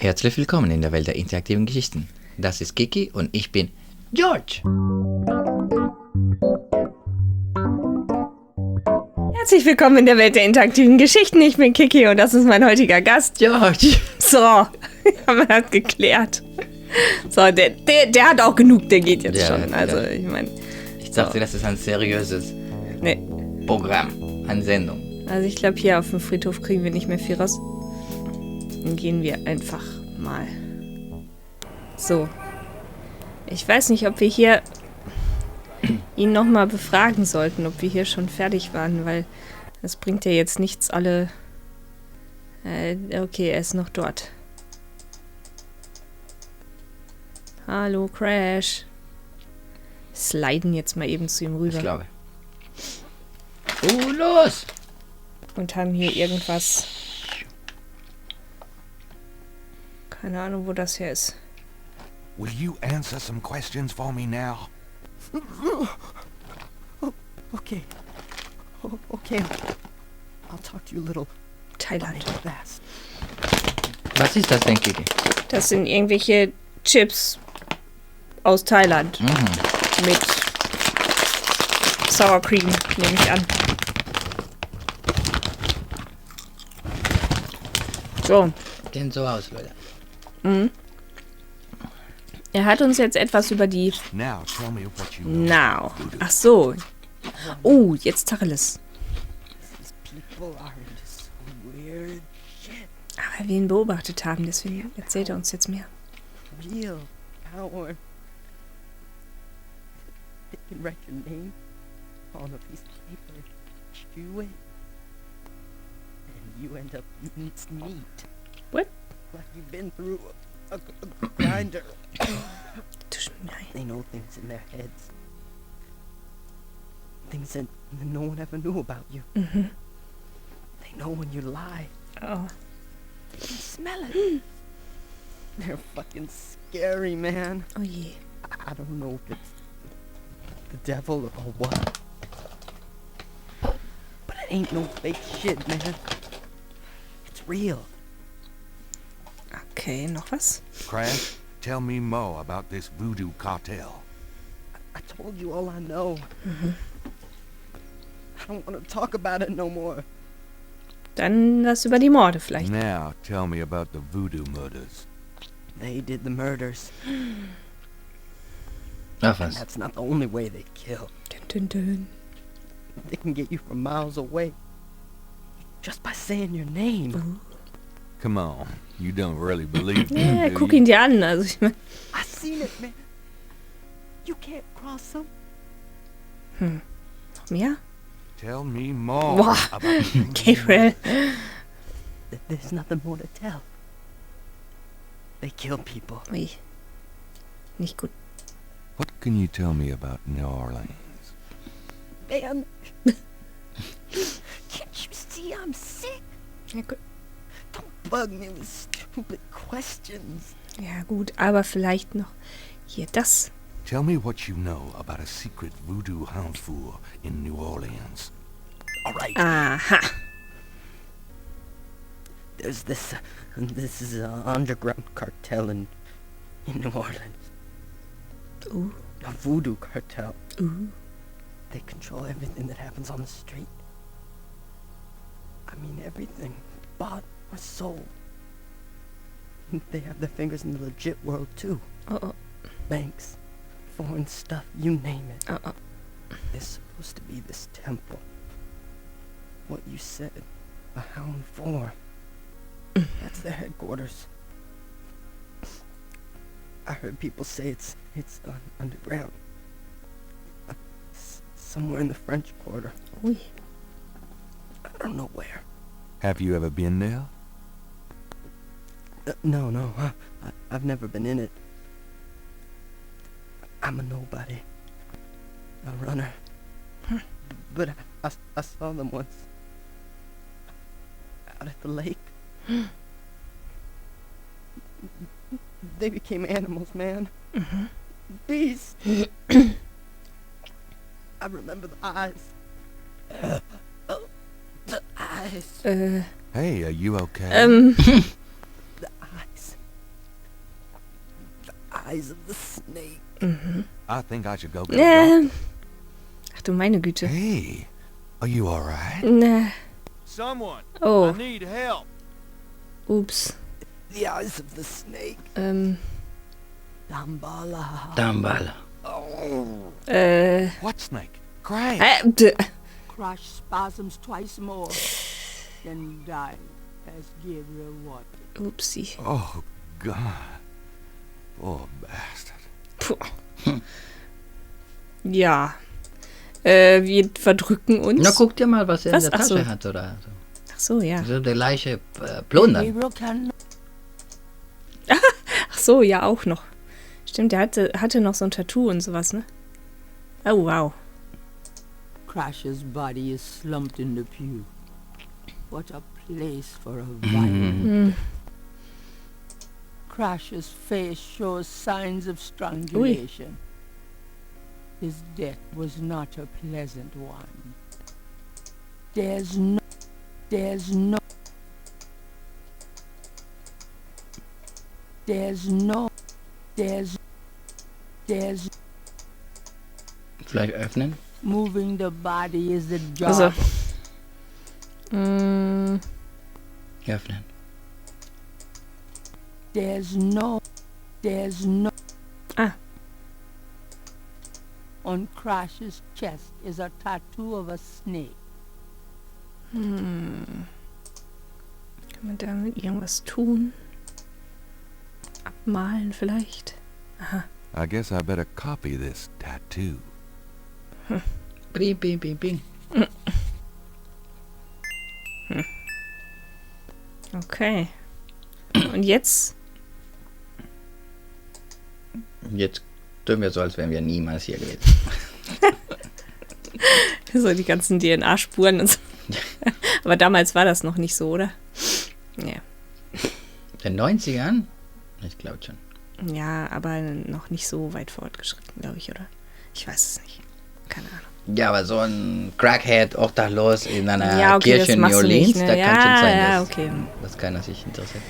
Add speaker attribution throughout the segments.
Speaker 1: Herzlich willkommen in der Welt der interaktiven Geschichten. Das ist Kiki und ich bin George.
Speaker 2: Herzlich willkommen in der Welt der interaktiven Geschichten. Ich bin Kiki und das ist mein heutiger Gast, George. So, haben wir das geklärt. So, der hat auch genug, der geht jetzt schon. Also, ich meine.
Speaker 1: Ich dachte, das ist ein seriöses Programm, eine Sendung.
Speaker 2: Also, ich glaube, hier auf dem Friedhof kriegen wir nicht mehr viel raus. Dann gehen wir einfach mal. So. Ich weiß nicht, ob wir hier ihn nochmal befragen sollten, ob wir hier schon fertig waren, weil das bringt ja jetzt nichts, alle... okay, er ist noch dort. Hallo, Crash. Sliden jetzt mal eben zu ihm rüber.
Speaker 1: Ich glaube. Los!
Speaker 2: Und haben hier irgendwas... Keine Ahnung, wo das hier ist.
Speaker 3: Will you answer some questions for me now?
Speaker 4: Okay. Okay. I'll talk to you a little.
Speaker 2: Thailand.
Speaker 4: Fast.
Speaker 1: Was ist das denn, Kiki?
Speaker 2: Das sind irgendwelche Chips aus Thailand. Mit Sour Cream, nehme ich an. So.
Speaker 1: Sehen so aus, Leute.
Speaker 2: Er hat uns jetzt etwas über die...
Speaker 3: Now tell me what you know.
Speaker 2: Ach so. Oh, jetzt Tacheles.
Speaker 4: These people are into some weird shit.
Speaker 2: Aber wir ihn beobachtet haben, deswegen erzählt er uns jetzt mehr.
Speaker 4: Real power. They can write your name on a piece of paper, chew it, and you end up minced meat.
Speaker 2: What?
Speaker 4: Like you've been through a grinder.
Speaker 2: Nein.
Speaker 4: They know things in their heads. Things that no one ever knew about you. They know when you lie.
Speaker 2: Oh.
Speaker 4: They can smell it. They're fucking scary, man.
Speaker 2: Oh je.
Speaker 4: I don't know if it's the devil or what. But it ain't no fake shit, man. It's real.
Speaker 2: Okay, noch was?
Speaker 3: Crash, tell me more about this voodoo cartel.
Speaker 4: I told you all I know. I don't want to talk about it no more.
Speaker 2: Dann was über die Morde vielleicht.
Speaker 3: Now tell me about the voodoo murders.
Speaker 4: They did the murders.
Speaker 1: Ach was.
Speaker 4: That's not the only way they kill.
Speaker 2: Dun, dun, dun.
Speaker 4: They can get you from miles away. Just by saying your name.
Speaker 3: Come on, you don't really believe me,
Speaker 2: Ja,
Speaker 3: do
Speaker 2: guck
Speaker 3: you?
Speaker 2: ihn dir an. Also ich mein,
Speaker 4: I seen it, man. You can't cross them.
Speaker 2: noch mehr?
Speaker 3: Tell me more
Speaker 2: Boah,
Speaker 3: about the voodoo
Speaker 2: Gabriel.
Speaker 4: There's nothing more to tell. They kill people.
Speaker 2: Ui. Nicht gut.
Speaker 3: What can you tell me about New Orleans?
Speaker 4: Man. Can't you see I'm sick?
Speaker 2: Ja gut.
Speaker 4: Don't bug me with stupid questions.
Speaker 2: Ja gut, aber vielleicht noch hier das.
Speaker 3: Tell me what you know about a secret voodoo handful in New Orleans.
Speaker 4: All right.
Speaker 2: Aha.
Speaker 4: There's this is an underground cartel in New Orleans.
Speaker 2: Ooh.
Speaker 4: A voodoo cartel.
Speaker 2: Ooh.
Speaker 4: They control everything that happens on the street. I mean everything. Bought or sold. They have their fingers in the legit world too.
Speaker 2: Oh.
Speaker 4: Banks, foreign stuff, you name it.
Speaker 2: Oh.
Speaker 4: There's supposed to be this temple. What you said, a hound form. That's their headquarters. I heard people say it's underground. Somewhere in the French Quarter.
Speaker 2: Ui.
Speaker 4: I don't know where.
Speaker 3: Have you ever been there?
Speaker 4: No. I've never been in it. I'm a nobody. A runner. But I saw them once. Out at the lake. They became animals, man. Beasts. I remember the eyes. The eyes.
Speaker 3: Hey, are you okay?
Speaker 4: The eyes. eyes of the snake.
Speaker 3: I think I should go get a doctor.
Speaker 2: Ach du meine Güte.
Speaker 3: Hey, are you all right?
Speaker 5: Someone,
Speaker 2: Oh,
Speaker 5: I need help.
Speaker 2: ups.
Speaker 4: The eyes of the snake. Dambala.
Speaker 1: Dambala.
Speaker 3: What snake? Crash.
Speaker 6: Crush spasms twice more, then die as Gabriel wanted.
Speaker 2: Upsi.
Speaker 3: Oh, God. Poor bastard.
Speaker 2: Puh. Ja. Wir verdrücken uns.
Speaker 1: Na, guck dir mal, was er
Speaker 2: Was?
Speaker 1: in der
Speaker 2: Ach so.
Speaker 1: Tasche hat, oder so.
Speaker 2: Ach so, ja.
Speaker 1: So der gleiche Plundern.
Speaker 6: Gabriel can
Speaker 2: Ach so, ja, auch noch. Stimmt, der hatte noch so ein Tattoo und sowas, ne? Oh, wow.
Speaker 6: Crash's body is slumped in the pew. What a place for a violent. Crash's face shows signs of strangulation. His death was not a pleasant one. There's no
Speaker 1: Vielleicht öffnen?
Speaker 6: moving the body is the job.
Speaker 2: Also.
Speaker 1: Öffnen.
Speaker 6: There's no.
Speaker 2: Ah.
Speaker 6: On Crash's chest is a tattoo of a snake.
Speaker 2: Kann man damit irgendwas tun? Abmalen vielleicht? Aha.
Speaker 3: I guess I better copy this tattoo.
Speaker 1: Bing, bing, bing, bing.
Speaker 2: Okay. Und jetzt?
Speaker 1: Jetzt tun wir so, als wären wir niemals hier gewesen.
Speaker 2: So die ganzen DNA-Spuren und so. Aber damals war das noch nicht so, oder? Ja.
Speaker 1: In den 90ern? Ich glaube schon.
Speaker 2: Ja, aber noch nicht so weit fortgeschritten, glaube ich, oder? Ich weiß es nicht. Keine Ahnung.
Speaker 1: Ja, aber so ein Crackhead, obdachlos in einer
Speaker 2: Ja, okay,
Speaker 1: Kirche
Speaker 2: das
Speaker 1: in
Speaker 2: machst
Speaker 1: New
Speaker 2: du
Speaker 1: Orleans,
Speaker 2: nicht, ne?
Speaker 1: da kann schon sein,
Speaker 2: Ja,
Speaker 1: dass,
Speaker 2: okay.
Speaker 1: dass keiner sich interessiert.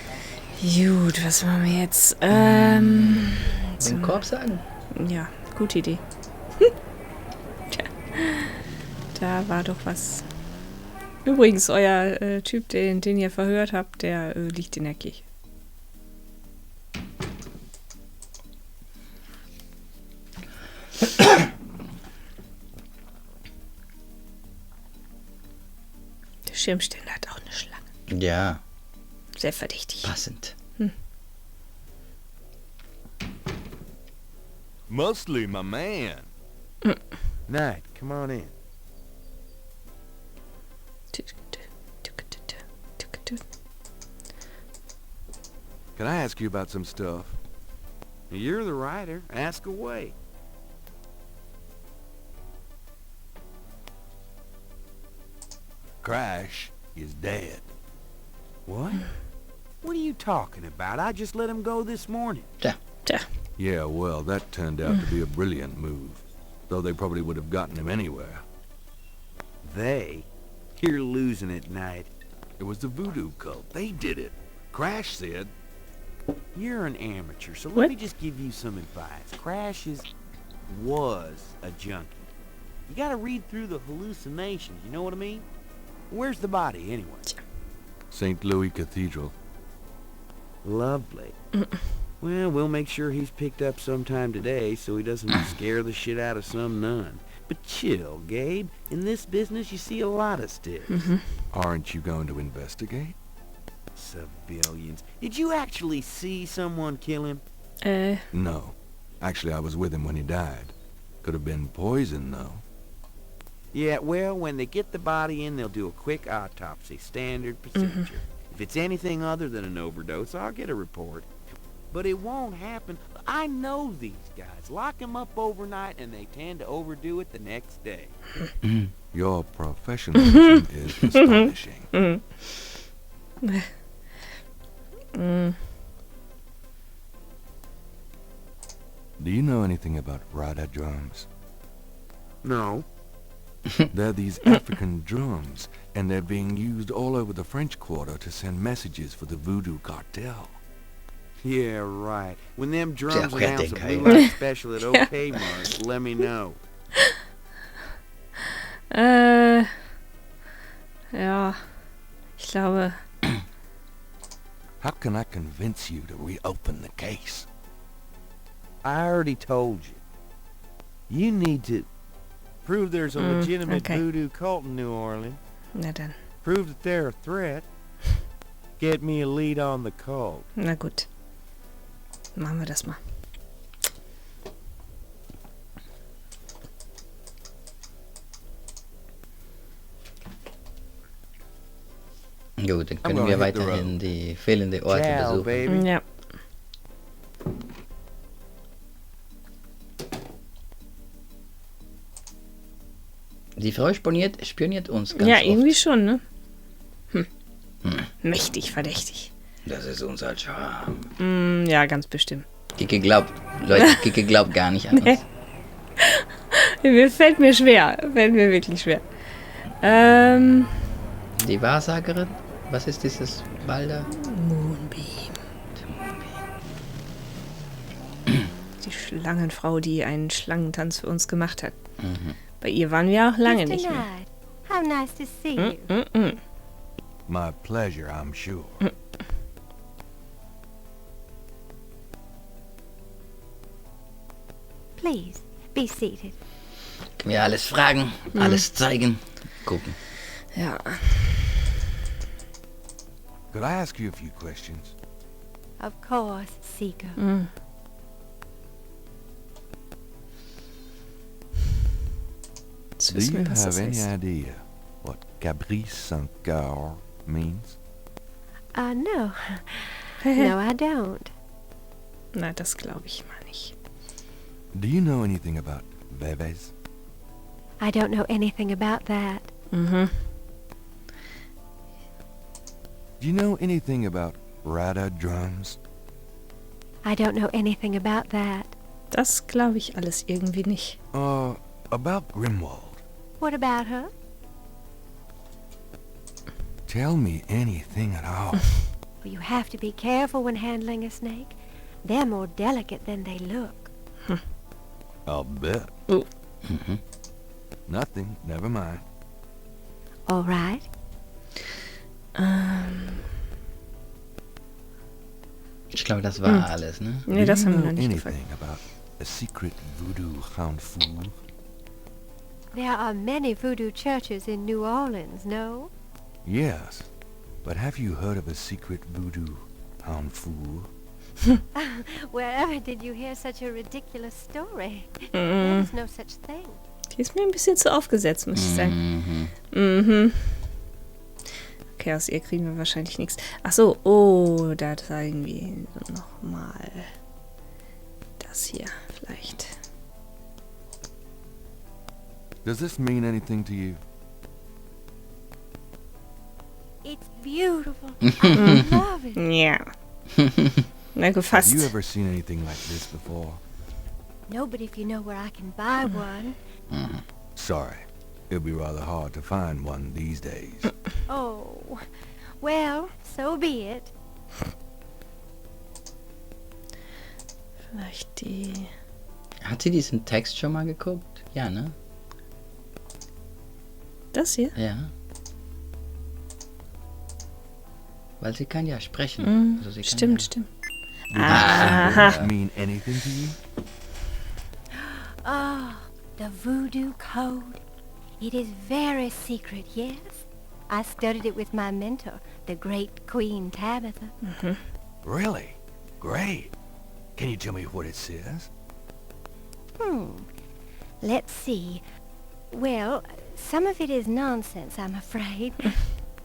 Speaker 2: Gut, was machen wir jetzt?
Speaker 1: Den Korb sagen?
Speaker 2: Ja, gute Idee. Tja, da war doch was. Übrigens, euer Typ, den ihr verhört habt, der liegt in der Kirche. Der Schirmständer hat auch eine Schlange.
Speaker 1: Ja,
Speaker 2: Sehr verdächtig.
Speaker 1: passend.
Speaker 5: Mostly my man.
Speaker 7: Knight, come on in.
Speaker 3: Can I ask you about some stuff?
Speaker 7: You're the writer. Ask away.
Speaker 3: Crash is dead.
Speaker 7: What? What are you talking about? I just let him go this morning.
Speaker 2: Tja.
Speaker 3: Yeah, well, that turned out to be a brilliant move. Though they probably would have gotten him anywhere.
Speaker 7: They? You're losing it, Knight.
Speaker 3: It was the Voodoo cult. They did it. Crash said.
Speaker 7: You're an amateur, so
Speaker 2: What?
Speaker 7: let me just give you some advice. Crash was a junkie. You gotta read through the hallucinations, you know what I mean? Where's the body, anyway?
Speaker 3: St. Louis Cathedral.
Speaker 7: Lovely. Well, we'll make sure he's picked up sometime today so he doesn't scare the shit out of some nun. But chill, Gabe. In this business, you see a lot of sticks.
Speaker 3: Aren't you going to investigate?
Speaker 7: Civilians. Did you actually see someone kill him?
Speaker 3: No. Actually, I was with him when he died. Could have been poison, though.
Speaker 7: Yeah, well, when they get the body in, they'll do a quick autopsy. Standard procedure. If it's anything other than an overdose, I'll get a report. But it won't happen. I know these guys. Lock them up overnight, and they tend to overdo it the next day.
Speaker 3: Your professionalism is astonishing. Do you know anything about Rada drums?
Speaker 7: No.
Speaker 3: They're these African drums, and they're being used all over the French Quarter to send messages for the Voodoo cartel.
Speaker 7: Yeah, right. When them drums
Speaker 1: Ja,
Speaker 7: announce a
Speaker 1: denke
Speaker 7: blue
Speaker 1: ich.
Speaker 7: light special at OK Mart, let me know.
Speaker 2: Ja. Ich glaube...
Speaker 3: How can I convince you to reopen the case?
Speaker 7: I already told you. You need to prove there's a legitimate
Speaker 2: okay.
Speaker 7: voodoo cult in New Orleans.
Speaker 2: Na dann.
Speaker 7: Prove that they're a threat. Get me a lead on the cult.
Speaker 2: Na gut. Machen wir das mal.
Speaker 1: Gut, dann können wir weiterhin die fehlende Orte
Speaker 7: Ciao,
Speaker 1: besuchen.
Speaker 7: baby.
Speaker 2: Ja.
Speaker 1: Die Frau spioniert uns ganz
Speaker 2: Ja,
Speaker 1: oft.
Speaker 2: irgendwie schon, ne? Mächtig verdächtig.
Speaker 1: Das ist unser Charme.
Speaker 2: Ja, ganz bestimmt.
Speaker 1: Kike glaubt gar nicht an uns.
Speaker 2: Fällt mir wirklich schwer.
Speaker 1: Die Wahrsagerin, was ist dieses Balder?
Speaker 2: Moonbeam. Die Schlangenfrau, die einen Schlangentanz für uns gemacht hat. Bei ihr waren wir auch lange nicht mehr.
Speaker 8: How nice to see you.
Speaker 3: My pleasure, I'm sure.
Speaker 8: Please, be seated.
Speaker 1: Können wir alles fragen, alles zeigen, gucken.
Speaker 2: Ja.
Speaker 3: Could I ask you a few questions?
Speaker 8: Of course, Seeker.
Speaker 2: Jetzt
Speaker 3: Do
Speaker 2: wissen
Speaker 3: you
Speaker 2: wir, was
Speaker 3: have
Speaker 2: das
Speaker 3: any
Speaker 2: ist.
Speaker 3: idea what Gabriel Sankar means?
Speaker 8: No. No, I don't.
Speaker 2: Na, das glaube ich mal nicht.
Speaker 3: Do you know anything about Vévés?
Speaker 8: I don't know anything about that.
Speaker 2: Mhm.
Speaker 3: Do you know anything about Rada drums?
Speaker 8: I don't know anything about that.
Speaker 2: Das glaube ich alles irgendwie nicht.
Speaker 3: About Grimwald.
Speaker 8: What about her?
Speaker 3: Tell me anything at all.
Speaker 8: Well, you have to be careful when handling a snake. They're more delicate than they look.
Speaker 3: I'll bet.
Speaker 2: Oh.
Speaker 3: Nothing, never mind.
Speaker 8: All right.
Speaker 1: Ich glaube, das war alles, ne?
Speaker 2: Nee, das
Speaker 3: Do you
Speaker 2: haben wir
Speaker 3: know
Speaker 2: noch nicht gefragt.
Speaker 3: anything about a secret voodoo hound fool?
Speaker 8: There are many voodoo churches in New Orleans, no?
Speaker 3: Yes, but have you heard of a secret voodoo hound fool?
Speaker 8: Wherever did you hear such a ridiculous story? There is no such thing.
Speaker 2: Die ist mir ein bisschen zu aufgesetzt, muss ich sagen. Mhm. Okay, aus ihr kriegen wir wahrscheinlich nichts. Ach so, oh, da zeigen wir nochmal das hier vielleicht.
Speaker 3: Does this mean anything to you?
Speaker 8: It's beautiful. I love it.
Speaker 2: Ja. Na gut,
Speaker 3: Have
Speaker 2: fast.
Speaker 3: you ever seen anything like this before?
Speaker 8: No, but if you know where I can buy one.
Speaker 3: Sorry, it'll be rather hard to find one these days.
Speaker 8: Oh, well, so be it.
Speaker 2: Vielleicht die...
Speaker 1: Hat sie diesen Text schon mal geguckt? Ja, ne?
Speaker 2: Das hier?
Speaker 1: Ja. Weil sie kann ja sprechen. Also sie kann
Speaker 2: Stimmt,
Speaker 1: ja.
Speaker 2: stimmt.
Speaker 3: Does it mean anything to you?
Speaker 8: Oh, the voodoo code. It is very secret, yes? I studied it with my mentor, the great Queen Tabitha.
Speaker 3: Really? Great. Can you tell me what it says?
Speaker 8: Let's see. Well, some of it is nonsense, I'm afraid.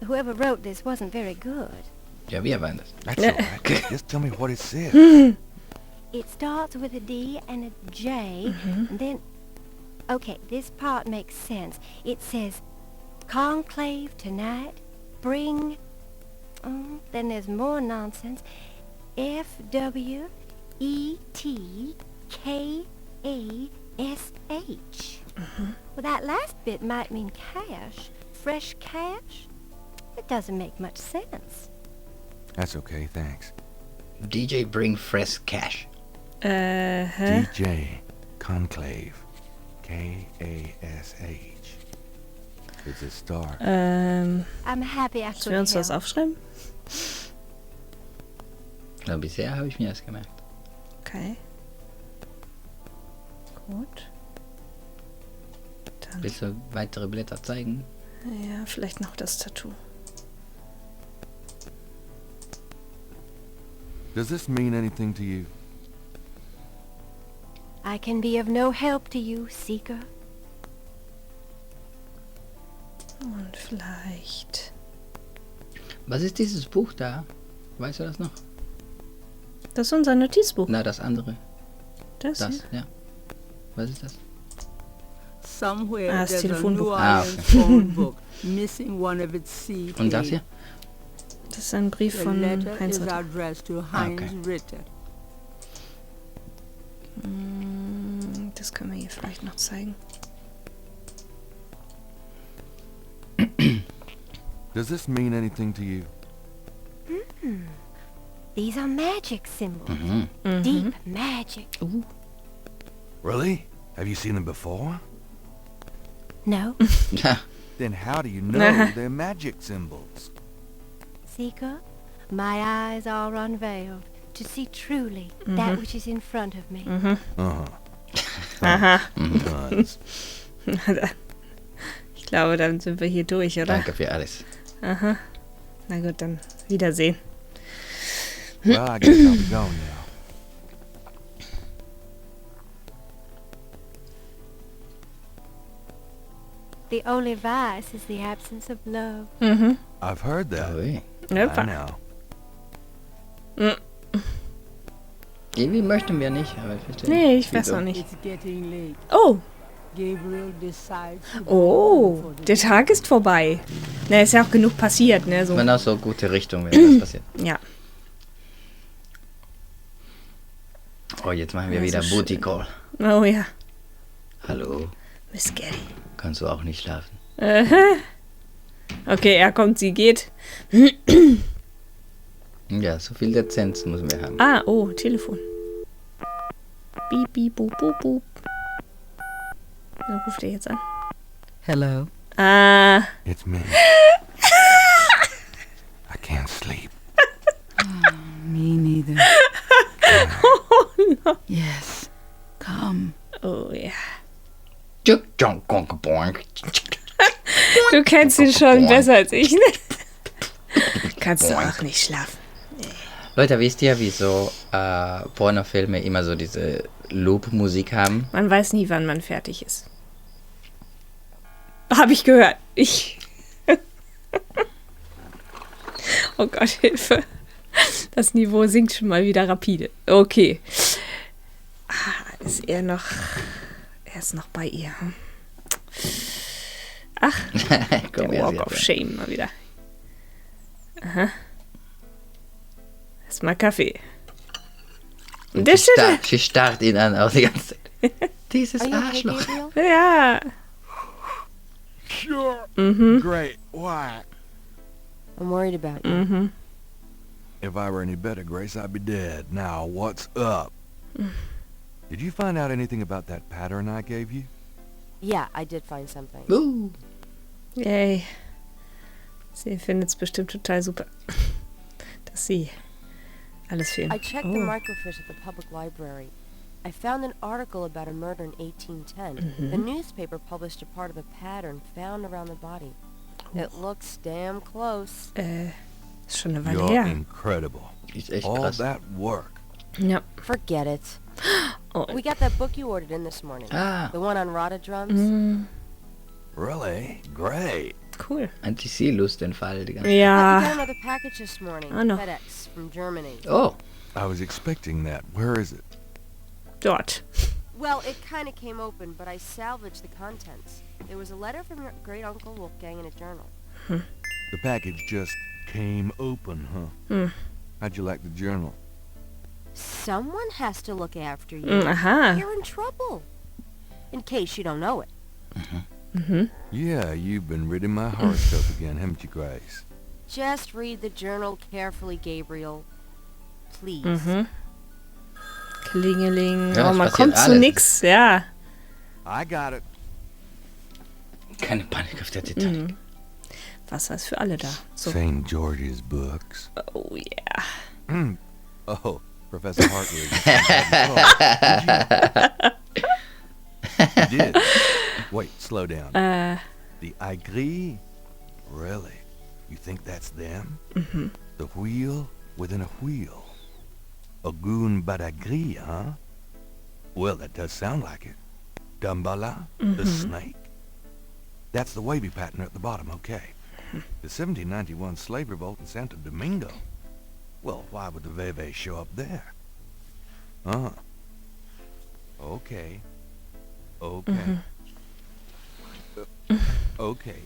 Speaker 8: Whoever wrote this wasn't very good.
Speaker 1: Ja, wir waren das.
Speaker 3: That's all right. Just tell me what it says.
Speaker 8: It starts with a D and a J, and then... Okay, this part makes sense. It says, conclave tonight, bring... then there's more nonsense. F-W-E-T-K-A-S-H. Well, that last bit might mean cash. Fresh cash? It doesn't make much sense.
Speaker 3: That's okay, thanks.
Speaker 1: DJ bring fresh cash.
Speaker 3: DJ Conclave. K-A-S-H. It's a start.
Speaker 8: I'm happy I
Speaker 2: Sollen
Speaker 8: could
Speaker 2: wir uns das
Speaker 8: help.
Speaker 2: aufschreiben?
Speaker 1: Na, bisher habe ich mir das gemerkt.
Speaker 2: Okay. Gut. Dann,
Speaker 1: Willst du weitere Blätter zeigen?
Speaker 2: ja, vielleicht noch das Tattoo.
Speaker 3: Does this mean anything to you?
Speaker 8: I can be of no help to you, Seeker.
Speaker 2: Und vielleicht...
Speaker 1: Was ist dieses Buch da? Weißt du das noch?
Speaker 2: Das ist unser Notizbuch.
Speaker 1: Na, das andere.
Speaker 2: Das
Speaker 1: Das,
Speaker 2: hier.
Speaker 1: ja. Was ist das?
Speaker 6: Somewhere
Speaker 2: Ah, das
Speaker 6: there's a
Speaker 2: Telefonbuch.
Speaker 6: New
Speaker 1: Ah,
Speaker 6: Orleans phone book missing one of its C
Speaker 1: Und das hier?
Speaker 2: Das ist ein Brief
Speaker 6: The
Speaker 2: von
Speaker 6: letter
Speaker 2: Heinz
Speaker 6: is
Speaker 2: Ritter.
Speaker 6: addressed to Heinz
Speaker 1: okay.
Speaker 6: Ritter.
Speaker 2: Das können wir hier vielleicht noch zeigen.
Speaker 3: Does this mean anything to you?
Speaker 8: These are magic symbols.
Speaker 1: Mhm.
Speaker 8: Deep magic.
Speaker 3: Really? Have you seen them before?
Speaker 8: No,
Speaker 3: Then how do you know they're magic symbols?
Speaker 8: Seeker, my eyes are unveiled to see truly that which is in front of me.
Speaker 3: Uh-huh.
Speaker 2: Aha.
Speaker 3: Tons.
Speaker 2: Ich glaube, dann sind wir hier durch, oder?
Speaker 1: Danke für alles.
Speaker 2: Aha. Na gut, dann Wiedersehen.
Speaker 3: Well, I guess I'll be going now.
Speaker 8: The only vice is the absence of love.
Speaker 2: Mhm.
Speaker 3: I've heard that.
Speaker 1: Ui.
Speaker 3: I
Speaker 2: Opa.
Speaker 3: know.
Speaker 1: Irgendwie möchten wir nicht, aber ich verstehe.
Speaker 2: Nee, ich
Speaker 1: Wie
Speaker 2: weiß
Speaker 1: so.
Speaker 2: auch nicht.
Speaker 6: It's getting late.
Speaker 2: Oh,
Speaker 6: Gabriel decides to go
Speaker 2: oh,
Speaker 6: home for the
Speaker 2: der Tag ist vorbei. Na, ist ja auch genug passiert, ne? So.
Speaker 1: Wenn auch so gute Richtung, wenn das passiert.
Speaker 2: Ja.
Speaker 1: Oh, jetzt machen wir
Speaker 2: Ja,
Speaker 1: wieder
Speaker 2: so
Speaker 1: Booty
Speaker 2: schön.
Speaker 1: Call.
Speaker 2: Oh ja.
Speaker 1: Hallo,
Speaker 2: Miss Gary.
Speaker 1: kannst du auch nicht schlafen?
Speaker 2: Okay, er kommt, sie geht.
Speaker 1: Ja, so viel Dezenz müssen wir haben.
Speaker 2: Ah, oh, Telefon. Beep, beep, boop, boop, boop. Dann ruft er jetzt an.
Speaker 4: Hello.
Speaker 2: Ah,
Speaker 3: It's me. I can't sleep.
Speaker 6: Me neither. Yes. Come.
Speaker 2: oh ja.
Speaker 1: Boink.
Speaker 2: Du kennst ihn schon besser als ich, ne? Kannst du auch nicht schlafen.
Speaker 1: Leute, wisst ihr, wieso Pornofilme immer so diese Loop-Musik haben?
Speaker 2: Man weiß nie, wann man fertig ist. Hab ich gehört. Oh Gott, Hilfe. Das Niveau sinkt schon mal wieder rapide. Okay. Ist er noch... Er ist noch bei ihr. Hm? Ach,
Speaker 1: Komm,
Speaker 2: der
Speaker 1: her,
Speaker 2: Walk
Speaker 1: sie
Speaker 2: of
Speaker 1: hat-
Speaker 2: Shame mal wieder. Aha. Erstmal Kaffee. Und der steht
Speaker 1: Sie starrt ihn an, auch die ganze Zeit. Dieses
Speaker 8: Are you okay,
Speaker 1: Arschloch.
Speaker 8: Gabriel?
Speaker 2: da. Ja.
Speaker 5: Sure. Great. Why?
Speaker 8: I'm worried about you.
Speaker 2: Mhm.
Speaker 3: If I were any better, Grace, I'd be dead. Now, what's up? Did you find out anything about that pattern I gave you?
Speaker 9: Yeah, I did find something.
Speaker 2: Yay. Sie findet es bestimmt total super, dass sie alles filmt.
Speaker 9: I checked the microfiche at the public library. I found an article about a murder in 1810. The newspaper published a part of a pattern found around the body. It looks damn close.
Speaker 2: Ist schon eine Weile
Speaker 3: You're
Speaker 2: her.
Speaker 3: incredible.
Speaker 1: Ist echt
Speaker 3: All
Speaker 1: krass.
Speaker 3: that work.
Speaker 2: Ja.
Speaker 9: Forget it.
Speaker 2: Oh.
Speaker 9: We got that book you ordered in this morning.
Speaker 1: Ah,
Speaker 9: The one on rotted drums.
Speaker 3: Really? Great.
Speaker 2: Cool.
Speaker 1: Antiziellustenfall die ganze
Speaker 9: We got
Speaker 2: Ja.
Speaker 9: another package this morning.
Speaker 2: Oh, no.
Speaker 9: FedEx from Germany.
Speaker 1: Oh,
Speaker 3: I was expecting that. Where is it?
Speaker 2: Dort.
Speaker 9: Well, it kind of came open, but I salvaged the contents. There was a letter from your great-uncle Wolfgang in a journal.
Speaker 3: The package just came open, huh? How'd you like the journal?
Speaker 9: Someone has to look after you.
Speaker 2: Aha.
Speaker 9: You're in trouble. In case you don't know it.
Speaker 3: Yeah, you've been reading my horoscope again, haven't you, Grace?
Speaker 9: Just read the journal carefully, Gabriel. please.
Speaker 2: Mhm. Klingeling.
Speaker 1: Ja,
Speaker 2: oh,
Speaker 1: es
Speaker 2: man
Speaker 1: passiert
Speaker 2: kommt zu
Speaker 1: alles.
Speaker 2: nix. Ja.
Speaker 3: I got it.
Speaker 1: Keine Panik auf der Titanic.
Speaker 2: Mhm. Wasser ist für alle da. So.
Speaker 3: St. George's books.
Speaker 2: Oh yeah.
Speaker 3: Oh, Professor Hartley. You did. Wait, slow down. The aigris? Really? You think that's them?
Speaker 2: Mhm.
Speaker 3: The wheel within a wheel. A goon badagri, huh? Well, that does sound like it. Dumbala, the snake. That's the wavy pattern at the bottom, okay. The 1791 slave revolt in Santo Domingo. Well, why would the Vévé show up there? Okay. Okay.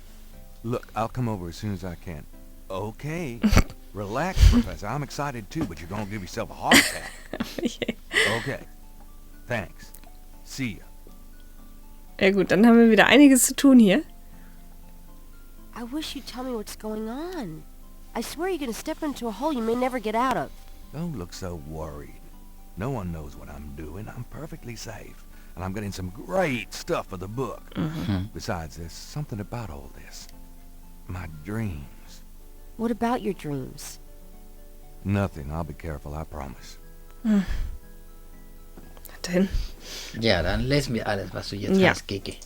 Speaker 3: Look, I'll come over as soon as I can. Okay. Relax, Professor. I'm excited too, but you're gonna give yourself a heart attack. Okay. Thanks. See ya.
Speaker 2: Ja gut, dann haben wir wieder einiges zu tun hier.
Speaker 9: I wish you'd tell me what's going on. I swear you're gonna step into a hole you may never get out of.
Speaker 3: Don't look so worried. No one knows what I'm doing. I'm perfectly safe. And I'm getting some great stuff for the book. Besides, there's something about all this. My dreams.
Speaker 9: What about your dreams?
Speaker 3: Nothing. I'll be careful, I promise.
Speaker 2: Denn,
Speaker 1: Ja, dann lesen wir alles, was du jetzt
Speaker 2: Ja.
Speaker 1: hast, Gigi.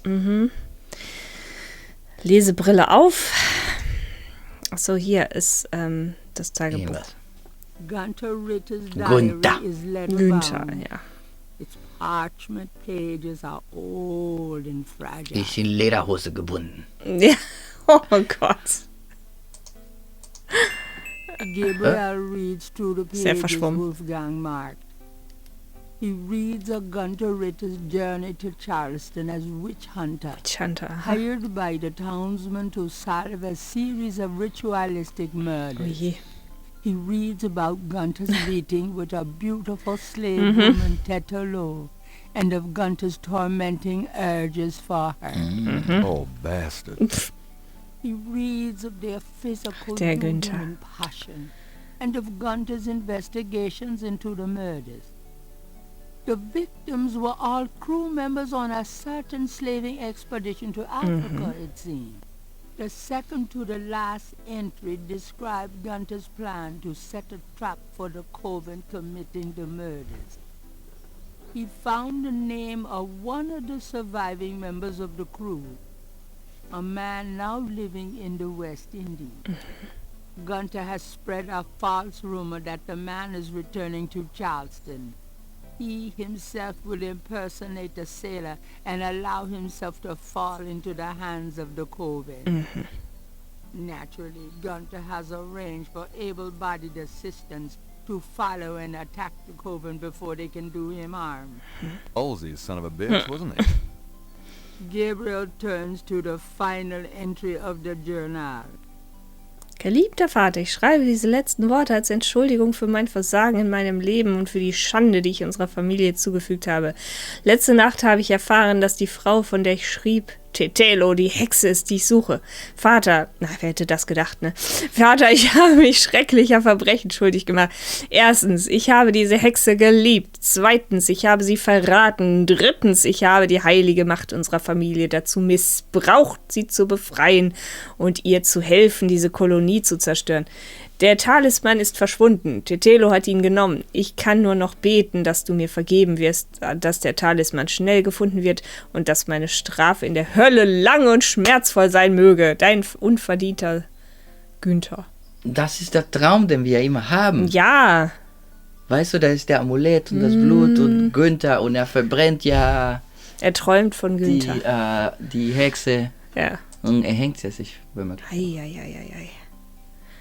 Speaker 2: Lesebrille auf. Achso, hier ist das Tagebuch.
Speaker 1: Irgendwas.
Speaker 6: Gunter Ritter's
Speaker 1: Gunther.
Speaker 6: diary is letter
Speaker 2: Günther,
Speaker 6: bound.
Speaker 2: ja.
Speaker 6: Its parchment pages are old and fragile.
Speaker 1: Ich in Lederhose gebunden.
Speaker 2: Ja. Oh Gott.
Speaker 6: Gabriel reads through the
Speaker 2: Sehr
Speaker 6: pages
Speaker 2: verschwommen.
Speaker 6: Wolfgang marked. He reads of Gunter Ritter's journey to Charleston as witch hunter,
Speaker 2: Chanter.
Speaker 6: hired by the townsmen to solve a series of ritualistic
Speaker 2: Oh
Speaker 6: murders.
Speaker 2: je.
Speaker 6: He reads about Gunter's meeting with a beautiful slave woman, Tetelo, and of Gunter's tormenting urges for her.
Speaker 3: Oh, bastard.
Speaker 6: He reads of their physical
Speaker 2: Der
Speaker 6: union
Speaker 2: Günther.
Speaker 6: and passion, and of Gunter's investigations into the murders. The victims were all crew members on a certain slaving expedition to Africa, it seemed. The second to the last entry described Gunter's plan to set a trap for the coven committing the murders. He found the name of one of the surviving members of the crew, a man now living in the West Indies. Gunter has spread a false rumor that the man is returning to Charleston. He himself will impersonate a sailor and allow himself to fall into the hands of the coven. Naturally, Gunter has arranged for able-bodied assistants to follow and attack the coven before they can do him harm.
Speaker 3: Halsey, son of a bitch, wasn't he?
Speaker 6: Gabriel turns to the final entry of the journal.
Speaker 2: Geliebter Vater, ich schreibe diese letzten Worte als Entschuldigung für mein Versagen in meinem Leben und für die Schande, die ich unserer Familie zugefügt habe. Letzte Nacht habe ich erfahren, dass die Frau, von der ich schrieb, Tetelo, die Hexe ist, die ich suche. Vater, na, wer hätte das gedacht, ne? Vater, ich habe mich schrecklicher Verbrechen schuldig gemacht. Erstens, ich habe diese Hexe geliebt. Zweitens, ich habe sie verraten. Drittens, ich habe die heilige Macht unserer Familie dazu missbraucht, sie zu befreien und ihr zu helfen, diese Kolonie zu zerstören. Der Talisman ist verschwunden. Tetelo hat ihn genommen. Ich kann nur noch beten, dass du mir vergeben wirst, dass der Talisman schnell gefunden wird und dass meine Strafe in der Hölle lang und schmerzvoll sein möge. Dein unverdienter Günther.
Speaker 1: Das ist der Traum, den wir immer haben.
Speaker 2: Ja.
Speaker 1: Weißt du, da ist der Amulett und das Blut und Günther und er verbrennt ja
Speaker 2: Er träumt von Günther.
Speaker 1: die Hexe.
Speaker 2: Ja.
Speaker 1: Und er hängt sie sich.
Speaker 2: Ei.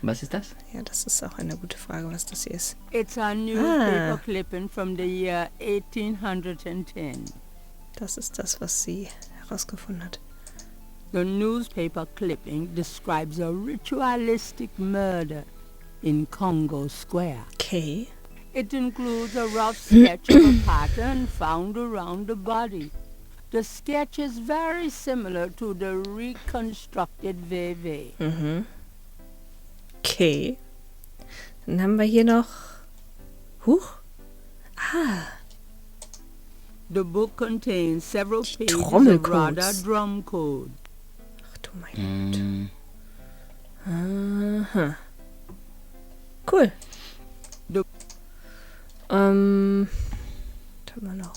Speaker 1: Was ist das?
Speaker 2: Ja, das ist auch eine gute Frage, was das hier ist.
Speaker 6: It's a newspaper clipping from the year 1810.
Speaker 2: Das ist das, was sie herausgefunden hat.
Speaker 6: The newspaper clipping describes a ritualistic murder in Congo Square.
Speaker 2: Okay.
Speaker 6: It includes a rough sketch of a pattern found around the body. The sketch is very similar to the reconstructed Vévé.
Speaker 2: Okay. Dann haben wir hier noch Huch. Ah,
Speaker 6: The book contains several
Speaker 2: Die
Speaker 6: pages of
Speaker 2: Trommelcodes.
Speaker 6: Radar drum code.
Speaker 2: ach du mein Gott. Aha. Cool.
Speaker 6: Du-
Speaker 2: Was haben wir noch?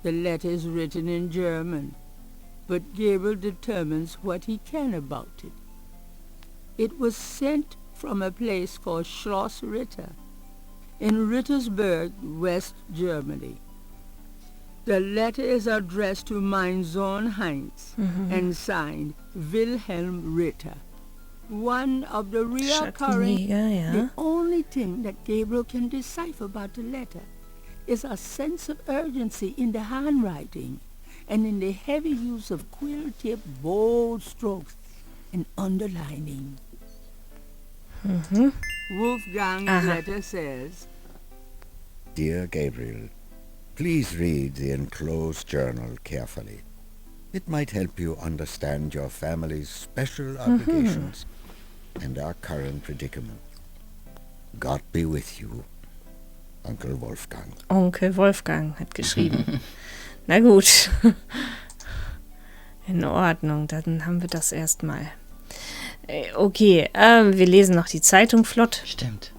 Speaker 6: The letter is written in German, but Gabriel determines what he can about it. It was sent from a place called Schloss Ritter in Rittersberg, West Germany. The letter is addressed to mein Sohn Heinz and signed Wilhelm Ritter. One of the recurring...
Speaker 2: Schattenjäger, ja.
Speaker 6: The only thing that Gabriel can decipher about the letter is a sense of urgency in the handwriting and in the heavy use of quill-tip bold strokes and underlining. Wolfgang's letter says,
Speaker 10: Dear Gabriel, please read the enclosed journal carefully. It might help you understand your family's special obligations and our current predicament. God be with you, Uncle Wolfgang.
Speaker 2: Onkel Wolfgang hat geschrieben. Na gut. In Ordnung, dann haben wir das erstmal. Okay, wir lesen noch die Zeitung flott.
Speaker 1: Stimmt.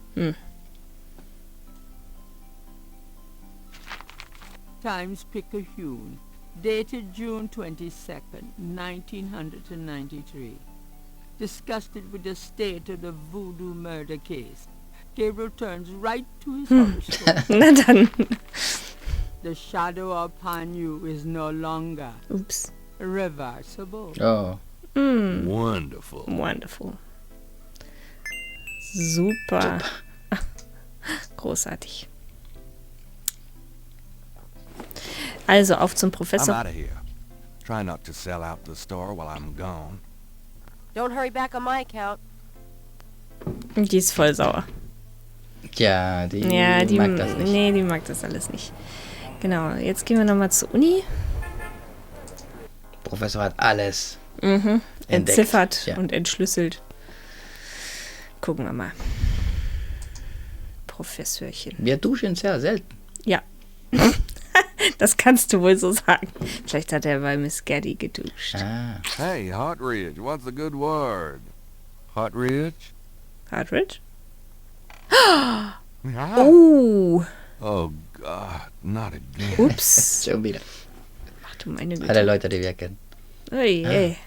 Speaker 6: Times-Picayune, dated June 22nd, 1993. Disgusted with the state of the Voodoo murder case, Gabriel turns right to his horoscope.
Speaker 2: Na dann.
Speaker 6: The shadow upon you is no longer
Speaker 2: Ups.
Speaker 6: reversible.
Speaker 1: Oh.
Speaker 3: Wonderful.
Speaker 2: Wonderful. Super. Großartig. Also auf zum
Speaker 3: I'm
Speaker 2: Professor.
Speaker 3: out of here. Try not to sell out the store while I'm gone.
Speaker 9: Don't hurry back on my account.
Speaker 2: Die ist voll sauer.
Speaker 1: Ja, die
Speaker 2: Die
Speaker 1: mag das nicht.
Speaker 2: Nee, die mag das alles nicht. Genau, jetzt gehen wir nochmal zur Uni.
Speaker 1: Professor hat alles
Speaker 2: Entziffert
Speaker 1: entdeckt. Ja.
Speaker 2: und entschlüsselt. Gucken wir mal. Professorchen.
Speaker 1: Wir duschen sehr selten.
Speaker 2: Ja. Das kannst du wohl so sagen. Vielleicht hat er bei Miss Gaddy geduscht.
Speaker 1: Ah.
Speaker 3: Hey, Hot Ridge, what's a good word? Hot Ridge?
Speaker 2: Hartridge?
Speaker 3: Ah.
Speaker 2: Oh,
Speaker 3: Oh, God, not again.
Speaker 2: ups.
Speaker 1: Schon wieder.
Speaker 2: Ach du meine
Speaker 1: Alle
Speaker 2: Güte.
Speaker 1: Leute, die wir kennen.
Speaker 2: Ui, ey.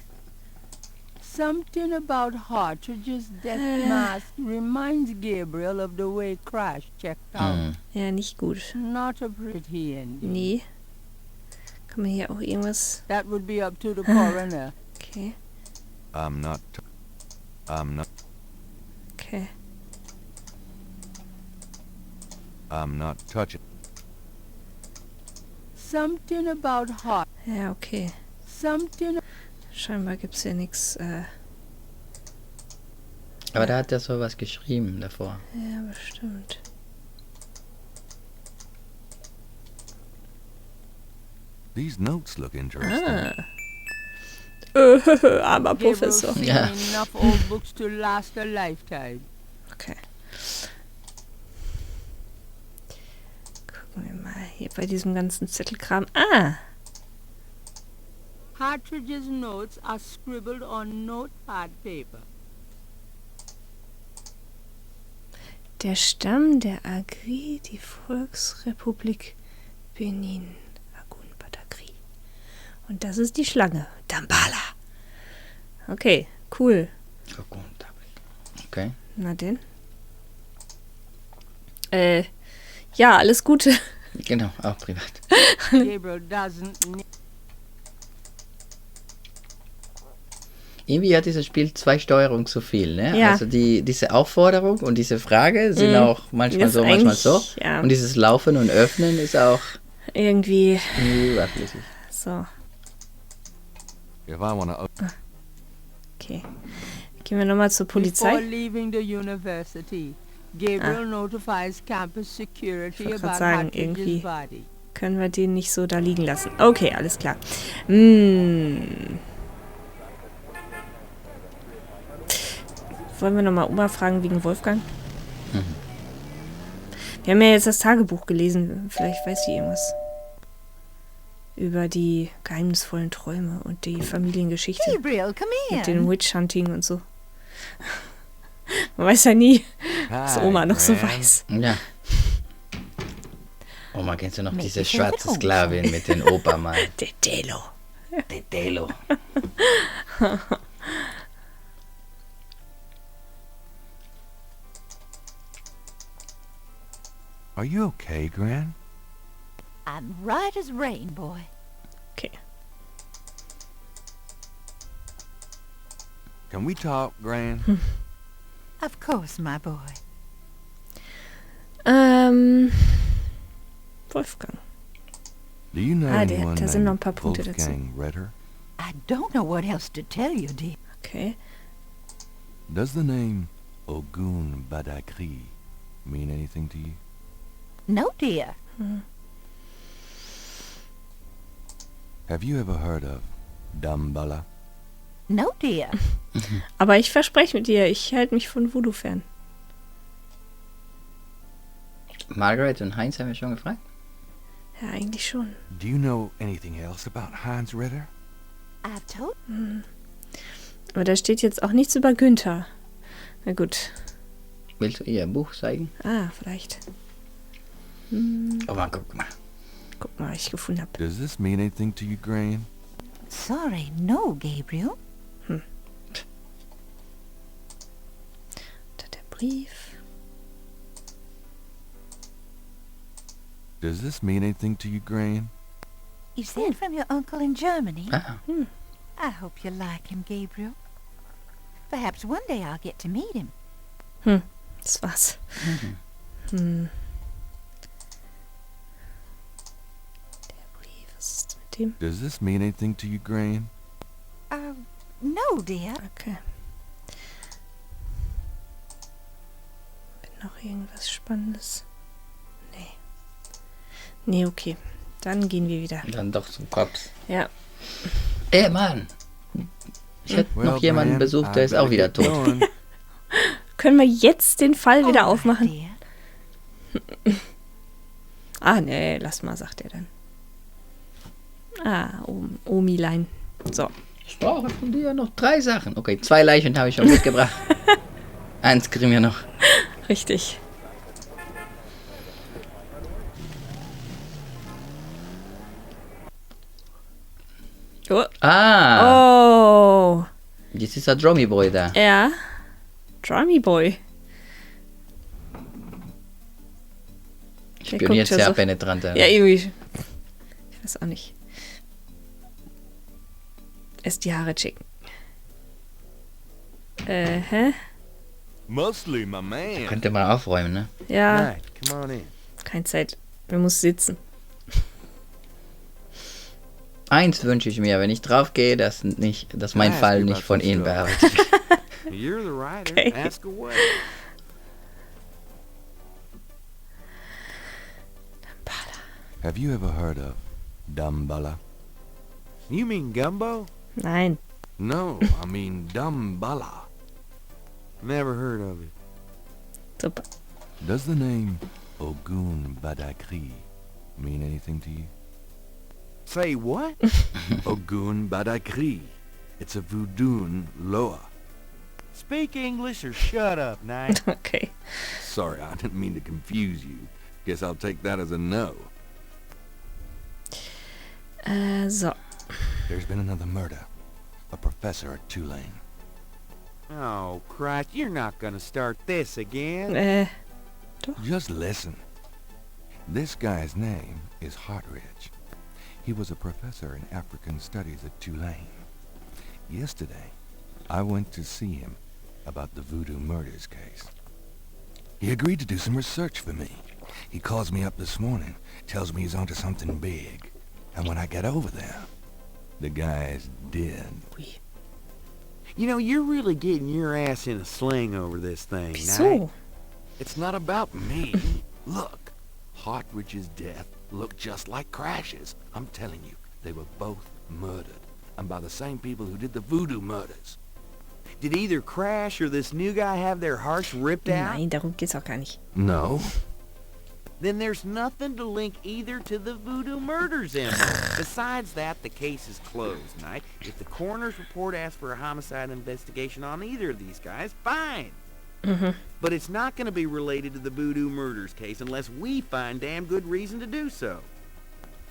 Speaker 6: Something about Hartridge's death mask reminds Gabriel of the way Crash checked out.
Speaker 2: Ja, nicht gut.
Speaker 6: Not a pretty ending.
Speaker 2: Nee. Kann man hier auch irgendwas...
Speaker 6: That would be up to the coroner.
Speaker 2: Okay,
Speaker 3: I'm not...
Speaker 2: okay.
Speaker 3: I'm not touching...
Speaker 6: Something about Hart.
Speaker 2: Ja, okay.
Speaker 6: Something...
Speaker 2: Scheinbar gibt es hier nichts.
Speaker 1: Aber da hat er sowas geschrieben davor.
Speaker 2: Ja, bestimmt.
Speaker 3: These notes look interesting.
Speaker 2: Armer
Speaker 6: Gabriel's
Speaker 2: Professor.
Speaker 6: seen
Speaker 1: Ja.
Speaker 6: enough old books to last a lifetime.
Speaker 2: Okay. Gucken wir mal hier bei diesem ganzen Zettelkram. Ah!
Speaker 6: Hartridge's notes are scribbled on notepad paper.
Speaker 2: Der Stamm der Agri, die Volksrepublik Benin. Agun Badagri. Und das ist die Schlange. Dambala. Okay, cool.
Speaker 1: Okay.
Speaker 2: Na denn. Ja, alles Gute.
Speaker 1: Genau, auch privat.
Speaker 6: Gabriel doesn't need...
Speaker 1: Irgendwie hat dieses Spiel zwei Steuerungen zu viel, ne?
Speaker 2: Ja.
Speaker 1: Also diese Aufforderung und diese Frage sind auch manchmal
Speaker 2: Ist
Speaker 1: so, manchmal
Speaker 2: eigentlich,
Speaker 1: so.
Speaker 2: ja.
Speaker 1: Und dieses Laufen und Öffnen ist auch
Speaker 2: Irgendwie
Speaker 1: überflüssig.
Speaker 2: so.
Speaker 3: If I want to...
Speaker 2: Okay. Gehen wir nochmal zur
Speaker 6: Before
Speaker 2: Polizei.
Speaker 6: leaving the university, Gabriel notifies campus security
Speaker 2: Ich wollte
Speaker 6: about
Speaker 2: grad sagen,
Speaker 6: Hartridge's
Speaker 2: irgendwie.
Speaker 6: body.
Speaker 2: Können wir den nicht so da liegen lassen. Okay, alles klar. Wollen wir nochmal Oma fragen wegen Wolfgang? Wir haben ja jetzt das Tagebuch gelesen. Vielleicht weiß sie irgendwas. Über die geheimnisvollen Träume und die Familiengeschichte.
Speaker 11: Gabriel, come
Speaker 2: Mit dem Witch-Hunting und so. Man weiß ja nie, was Oma noch so weiß.
Speaker 1: Ja. Oma, kennst du noch diese schwarze Sklavin mit den Opa mal?
Speaker 2: Der Delo.
Speaker 1: Der Delo.
Speaker 3: Are you okay, Gran?
Speaker 11: I'm right as rain, boy.
Speaker 2: Okay.
Speaker 3: Can we talk, Gran?
Speaker 11: Of course, my boy.
Speaker 2: Wolfgang.
Speaker 3: Do you know anyone
Speaker 2: da sind noch ein
Speaker 3: named
Speaker 2: paar Punkte dazu.
Speaker 3: Wolfgang Ritter?
Speaker 11: I don't know what else to tell you, dear.
Speaker 2: Okay.
Speaker 3: Does the name Ogun Badagri mean anything to you?
Speaker 11: No, dear.
Speaker 3: Have you ever heard of Damballa?
Speaker 11: No, dear.
Speaker 2: Aber ich verspreche mit dir, ich halte mich von Voodoo fern.
Speaker 1: Margaret und Heinz haben wir schon gefragt.
Speaker 2: Ja, eigentlich schon.
Speaker 3: Do you know anything else about Heinz Ritter?
Speaker 11: I've told...
Speaker 2: Aber da steht jetzt auch nichts über Günther. Na gut.
Speaker 1: Willst du ihr Buch zeigen?
Speaker 2: Vielleicht.
Speaker 1: Oh Mann, guck mal.
Speaker 2: Guck mal, was ich gefunden habe.
Speaker 3: Does this mean anything to you, Gran?
Speaker 11: Sorry, no, Gabriel.
Speaker 2: Da der Brief.
Speaker 3: Does this mean anything to you, Gran?
Speaker 11: Is that from your uncle in Germany?
Speaker 1: Ah,
Speaker 11: I hope you like him, Gabriel. Perhaps one day I'll get to meet him.
Speaker 2: Das war's. Der Brief, was ist mit dem?
Speaker 3: Does this mean anything to you, Gran?
Speaker 11: No, dear.
Speaker 2: Okay. Noch irgendwas Spannendes? Nee, okay. Dann gehen wir wieder.
Speaker 1: dann doch zum Kopf.
Speaker 2: Ja.
Speaker 1: Mann. Ich hätte noch jemanden besucht, der ist auch wieder tot.
Speaker 2: Können wir jetzt den Fall wieder aufmachen?
Speaker 11: Dear.
Speaker 2: Nee, lass mal, sagt er dann. Omilein. So.
Speaker 1: Ich brauche von dir noch 3 Sachen. Okay, 2 Leichen habe ich schon mitgebracht. 1 kriegen wir noch.
Speaker 2: Richtig. Oh. Oh.
Speaker 1: Jetzt ist der Drummy Boy da.
Speaker 2: Ja. Drummy Boy.
Speaker 1: Ich bin jetzt sehr penetrant.
Speaker 2: Ja, irgendwie. Ich weiß auch nicht. Erst die Haare checken.
Speaker 3: Mostly, my man.
Speaker 1: Könnte mal aufräumen, ne?
Speaker 2: Ja.
Speaker 7: Right, come on in.
Speaker 2: Keine Zeit. Wir müssen sitzen.
Speaker 1: Eins wünsche ich mir, wenn ich drauf gehe, dass mein Fall nicht von Ihnen bearbeitet wird.
Speaker 7: You're the writer.
Speaker 2: Okay.
Speaker 7: Ask away.
Speaker 3: Have you ever heard of Damballa?
Speaker 7: You mean gumbo?
Speaker 2: Nein.
Speaker 3: No, I mean Damballa.
Speaker 7: Never heard of it.
Speaker 2: Super.
Speaker 3: Does the name Ogun Badagri mean anything to you?
Speaker 7: Say what?
Speaker 3: Ogun Badagri. It's a voodoo loa.
Speaker 7: Speak English or shut up, Knight.
Speaker 2: Okay.
Speaker 3: Sorry, I didn't mean to confuse you. Guess I'll take that as a no.
Speaker 2: So.
Speaker 3: There's been another murder. A professor at Tulane.
Speaker 7: Oh, Christ, you're not gonna start this again.
Speaker 3: Just listen. This guy's name is Hartridge. He was a professor in African studies at Tulane. Yesterday, I went to see him about the Voodoo murders case. He agreed to do some research for me. He calls me up this morning, tells me he's onto something big. And when I get over there, the guy's dead.
Speaker 7: You know, you're really getting your ass in a sling over this thing, Knight.
Speaker 2: Wieso?
Speaker 3: It's not about me. Look, Hartridge's death looked just like Crash's. I'm telling you, they were both murdered. And by the same people who did the Voodoo murders.
Speaker 7: Did either Crash or this new guy have their hearts ripped out?
Speaker 2: Nein, darum geht's auch gar nicht.
Speaker 3: No.
Speaker 7: then there's nothing to link either to the Voodoo murders, Emma. Besides that, the case is closed, Knight. If the coroner's report asks for a homicide investigation on either of these guys, fine. But it's not going to be related to the Voodoo murders case unless we find damn good reason to do so.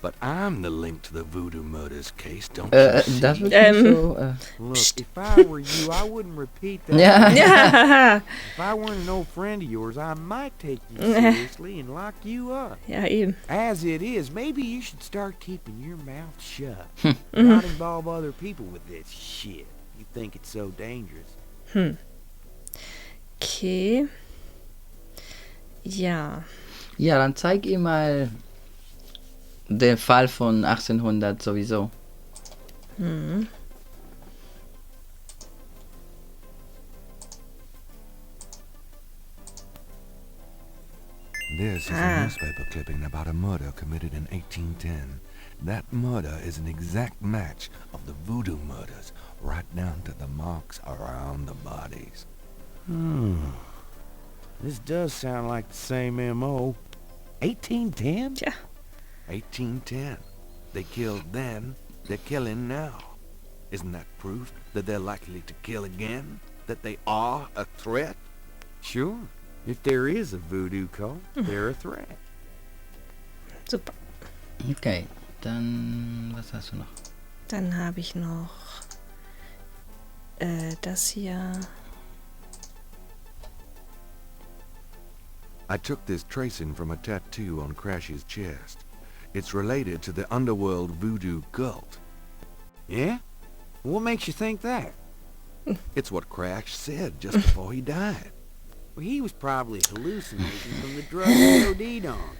Speaker 3: But I'm the link to the Voodoo murders case, don't you see?
Speaker 1: Das wird nicht so...
Speaker 7: Look, if I were you, I wouldn't repeat that.
Speaker 1: Ja.
Speaker 7: If I weren't an old friend of yours, I might take you seriously and lock you up.
Speaker 2: Ja, eben.
Speaker 7: As it is, maybe you should start keeping your mouth shut. Not involve other people with this shit. You think it's so dangerous.
Speaker 2: Okay. Ja.
Speaker 1: Ja, dann zeig ihm mal den Fall von 1800 sowieso.
Speaker 3: This is a newspaper clipping about a murder committed in 1810. That murder is an exact match of the Voodoo murders, right down to the marks around the bodies.
Speaker 7: This does sound like the same M.O. 1810?
Speaker 2: Tja.
Speaker 3: 1810. They killed then, they're killing now. Isn't that proof that they're likely to kill again? That they are a threat?
Speaker 7: Sure. If there is a voodoo cult, they're a threat.
Speaker 2: Super.
Speaker 1: Okay, dann... Was hast du noch?
Speaker 2: Dann habe ich noch das hier.
Speaker 3: I took this tracing from a tattoo on Crash's chest. It's related to the underworld voodoo cult.
Speaker 7: Yeah? What makes you think that?
Speaker 3: It's what Crash said just before he died.
Speaker 7: Well, he was probably hallucinating from the drug he OD'd on.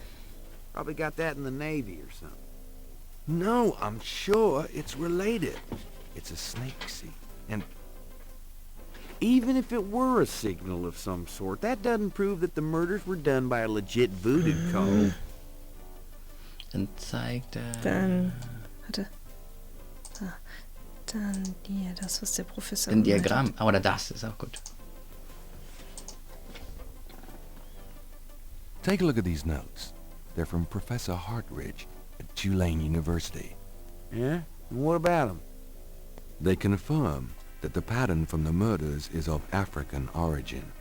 Speaker 7: Probably got that in the Navy or something.
Speaker 3: No, I'm sure it's related. It's a snake seed. And
Speaker 7: even if it were a signal of some sort, that doesn't prove that the murders were done by a legit voodoo cult.
Speaker 1: Dann zeigt er...
Speaker 2: Dann. Warte. Ah, dann hier, das, was der Professor.
Speaker 1: Ein
Speaker 2: gemeint
Speaker 1: Diagramm.
Speaker 2: hat.
Speaker 1: Oder das ist auch gut.
Speaker 3: take a look at these notes. They're from Professor Hartridge at Tulane University.
Speaker 7: Yeah? And what about them?
Speaker 3: They confirm that the pattern from the murders is of African origin.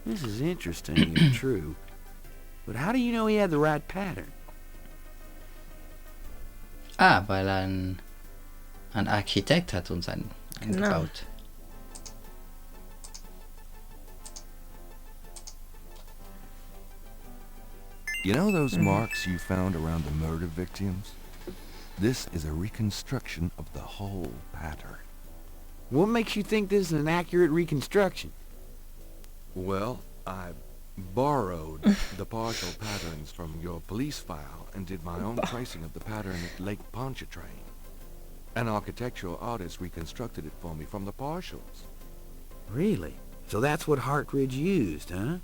Speaker 7: This is interesting if true. But how do you know he had the right pattern?
Speaker 1: Weil ein Architekt hat uns einen gebaut.
Speaker 3: You know those marks you found around the murder victims? This is a reconstruction of the whole pattern.
Speaker 7: What makes you think this is an accurate reconstruction?
Speaker 3: Well, I borrowed the partial patterns from your police file and did my own tracing of the pattern at Lake Pontchartrain. An architectural artist reconstructed it for me from the partials.
Speaker 7: Really? So that's what Hartridge used, huh?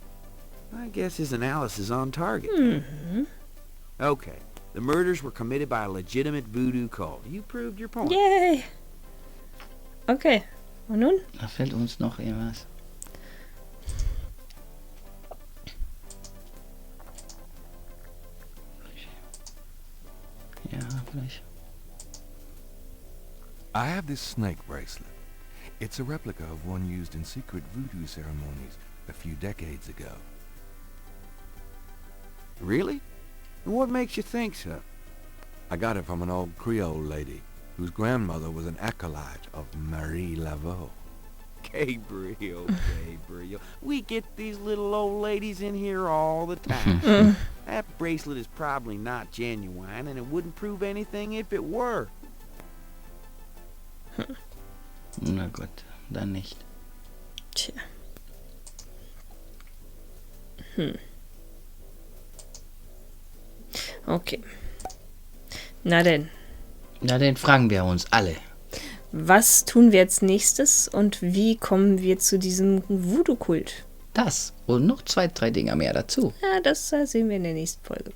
Speaker 7: I guess his analysis is on target. Okay, the murders were committed by a legitimate voodoo cult. You proved your point.
Speaker 2: Yay! Okay, und nun?
Speaker 1: Da fehlt uns noch irgendwas. Ja, vielleicht.
Speaker 3: I have this snake bracelet. It's a replica of one used in secret voodoo ceremonies a few decades ago.
Speaker 7: Really? And what makes you think so?
Speaker 3: I got it from an old Creole lady whose grandmother was an acolyte of Marie Laveau.
Speaker 7: Gabriel. We get these little old ladies in here all the time. That bracelet is probably not genuine, and it wouldn't prove anything if it were.
Speaker 1: Na gut, dann nicht.
Speaker 2: Tja. Okay. Na denn.
Speaker 1: Na, den fragen wir uns alle.
Speaker 2: Was tun wir jetzt nächstes und wie kommen wir zu diesem Voodoo-Kult?
Speaker 1: Das und noch 2, 3 Dinger mehr dazu.
Speaker 2: Ja, das sehen wir in der nächsten Folge.